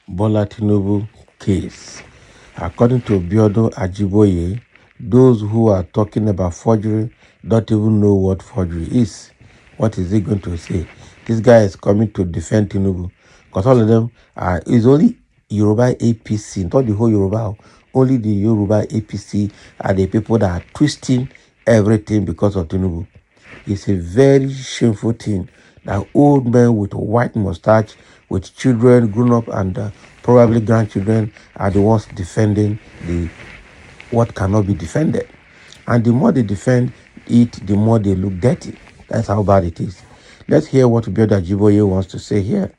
Bola Tinubu case. According to Ajiboye, those who are talking about forgery don't even know what forgery is. What is he going to say? This guy is coming to defend Tinubu because all of them is only Yoruba APC, not the whole Yoruba. Only the Yoruba APC are the people that are twisting everything because of Tinubu. It's a very shameful thing that old men with white mustache, with children grown up and probably grandchildren are the ones defending the what cannot be defended. And the more they defend it, the more they look dirty. That's how bad it is. Let's hear what Ajiboye wants to say here.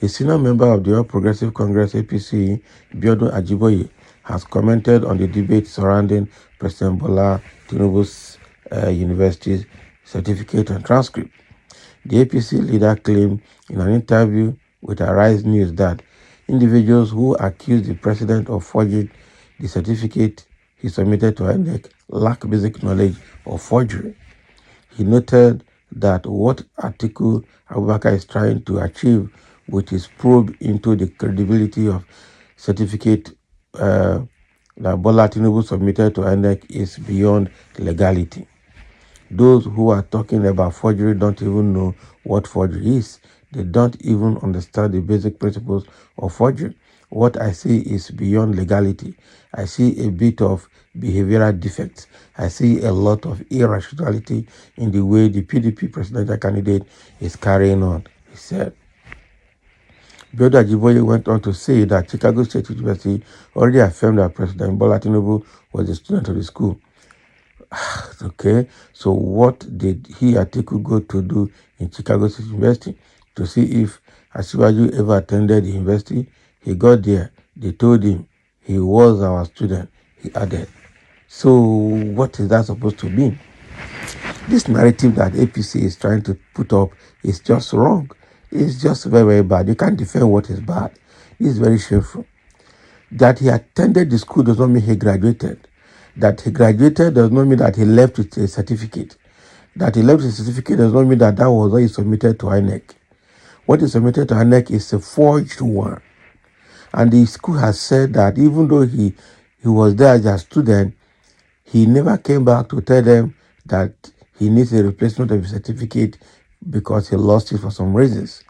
A senior member of the All Progressive Congress APC, Ajiboye, has commented on the debate surrounding President Bola Tinubu's university certificate and transcript. The APC leader claimed in an interview with Arise News that individuals who accuse the president of forging the certificate he submitted to INEC lack basic knowledge of forgery. He noted that what Atiku Abubakar is trying to achieve with his probe into the credibility of certificate that Bola Tinubu submitted to INEC is beyond legality. Those who are talking about forgery don't even know what forgery is. They don't even understand the basic principles of forgery. What I see is beyond legality. I see a bit of behavioral defects. I see a lot of irrationality in the way the PDP presidential candidate is carrying on, he said. Ajiboye went on to say that Chicago State University already affirmed that President Bola Tinubu was a student of the school. Okay, so what did Atiku go to do in Chicago State University? To see if Asiwaju ever attended the university? He got there. They told him he was our student, he added. So what is that supposed to mean? This narrative that APC is trying to put up is just wrong. It's just very, very bad. You can't defend what is bad. It's very shameful. That he attended the school does not mean he graduated. That he graduated does not mean that he left with a certificate. That he left with a certificate does not mean that that was what he submitted to INEC. What he submitted to INEC is a forged one. And the school has said that even though he was there as a student, he never came back to tell them that he needs a replacement of his certificate because he lost it for some reasons.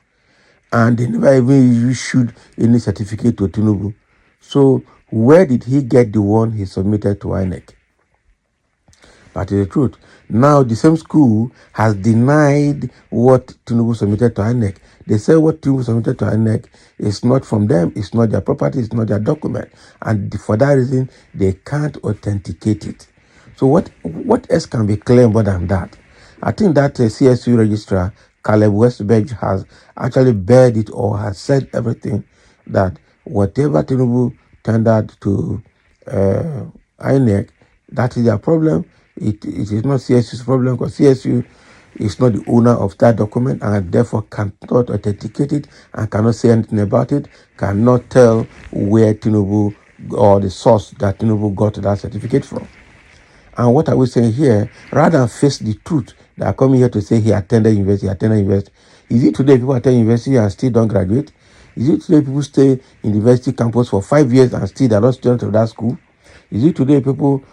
And they never even issued any certificate to Tinubu. So where did he get the one he submitted to INEC? That is the truth. Now the same school has denied what Tinubu submitted to INEC. They say what Tinubu submitted to INEC is not from them, it's not their property, it's not their document. And for that reason, they can't authenticate it. So what else can be claimed more than that? I think that CSU registrar, Caleb Westberg, has actually bared it or has said everything that whatever Tinubu tendered to INEC, that is their problem. It is not CSU's problem because CSU is not the owner of that document and therefore cannot authenticate it and cannot say anything about it, cannot tell where Tinubu or the source that Tinubu got that certificate from. And what are we saying here? Rather than face the truth, they are coming here to say he attended university, Is it today people attend university and still don't graduate? Is it today people stay in the university campus for 5 years and still they're not students of that school? Is it today people,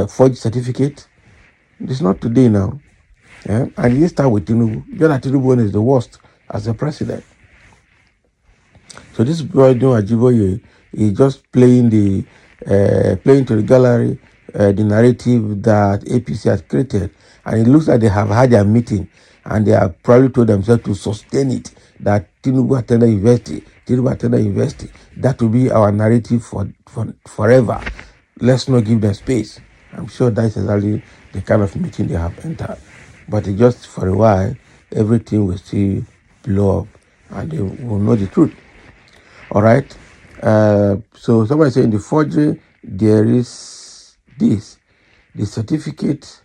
forge certificate? It's not today now. Yeah? And you start with Tinubu. Tinubu is the worst as a president. So this boy doing Ajiboye is just playing to the gallery the narrative that APC has created, and it looks like they have had their meeting and they have probably told themselves to sustain it that Tinubu attended university. That will be our narrative for forever. Let's not give them space. I'm sure that's exactly the kind of meeting they have entered. But just for a while, everything will still blow up and they will know the truth. All right. So somebody saying the forgery, there is this. The certificate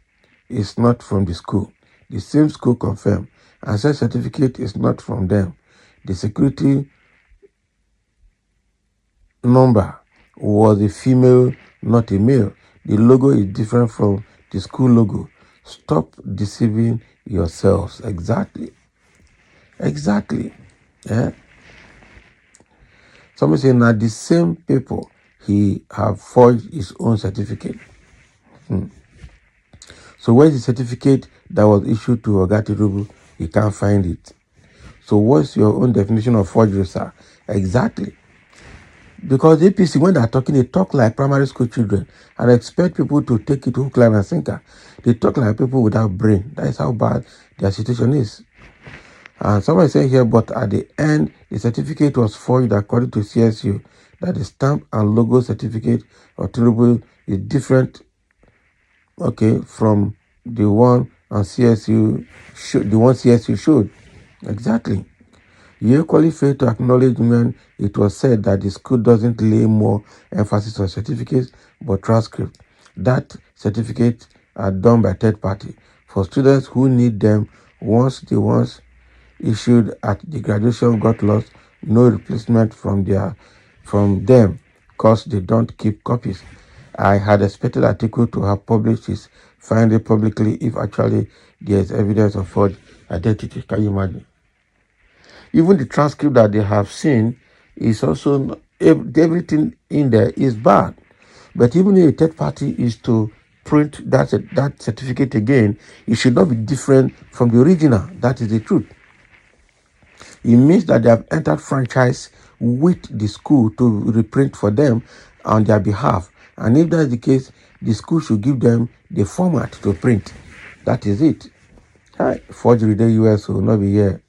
is not from the school. The same school confirmed. And such certificate is not from them. The security number was a female, not a male. The logo is different from the school logo. Stop deceiving yourselves. Exactly. Exactly. Yeah. Somebody saying that the same people he have forged his own certificate. So where's the certificate that was issued to Ogati Rubu? You can't find it. So what's your own definition of forgery, sir? Exactly. Because APC, when they're talking, they talk like primary school children and expect people to take it hook, line, and sinker. They talk like people without brain. That is how bad their situation is. And someone is saying here, but at the end, the certificate was forged according to CSU, that the stamp and logo certificate of Tinubu is different, okay, from the one on CSU, the one CSU showed. Exactly. You equally fail to acknowledge when it was said that the school doesn't lay more emphasis on certificates but transcripts. That certificates are done by third party. For students who need them, once the ones issued at the graduation got lost, no replacement from them because they don't keep copies. I had expected Atiku to have published his finding publicly if actually there is evidence of forged identity. Can you imagine? Even the transcript that they have seen is also everything in there is bad. But even if a third party is to print that certificate again, it should not be different from the original. That is the truth. It means that they have entered franchise with the school to reprint for them on their behalf. And if that is the case, the school should give them the format to print. That is it. Hi, Forgery the US will not be here.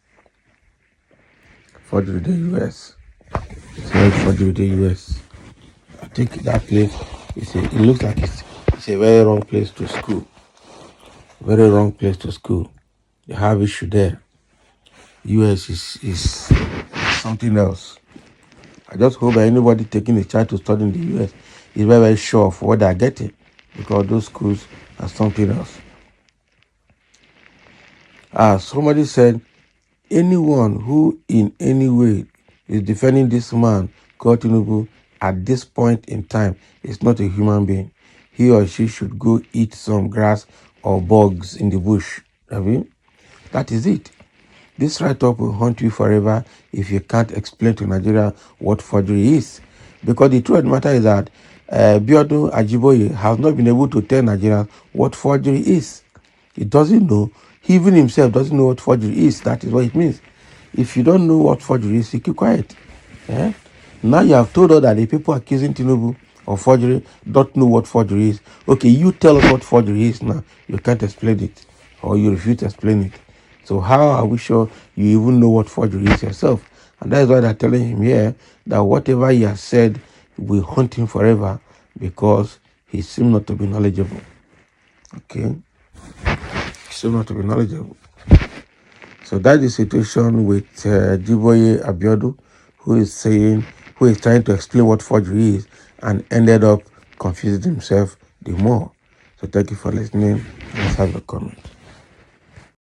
Forgery the US. It's not Forgery the US. I think that place it looks like it's a very wrong place to school. Very wrong place to school. They have issue there. US is something else. I just hope that anybody taking a child to study in the US is very, very sure of what they're getting, because those schools are something else. Somebody said, anyone who in any way is defending this man called Tinubu at this point in time is not a human being. He or she should go eat some grass or bugs in the bush. I mean, that is it. This write-up will haunt you forever if you can't explain to Nigeria what forgery is. Because the truth of the matter is that Biodun Ajiboye has not been able to tell Nigerians what forgery is. He doesn't know. He even himself doesn't know what forgery is. That is what it means. If you don't know what forgery is, you keep quiet. Eh? Now you have told us that the people accusing Tinubu of forgery don't know what forgery is. Okay, you tell us what forgery is now. You can't explain it, or you refuse to explain it. So how are we sure you even know what forgery is yourself? And that is why they're telling him here that whatever he has said will haunt him forever, because he seems not to be knowledgeable. Okay? He seems not to be knowledgeable. So that's the situation with Ajiboye Abiodun, who is trying to explain what forgery is and ended up confusing himself the more. So thank you for listening. Let's have a comment.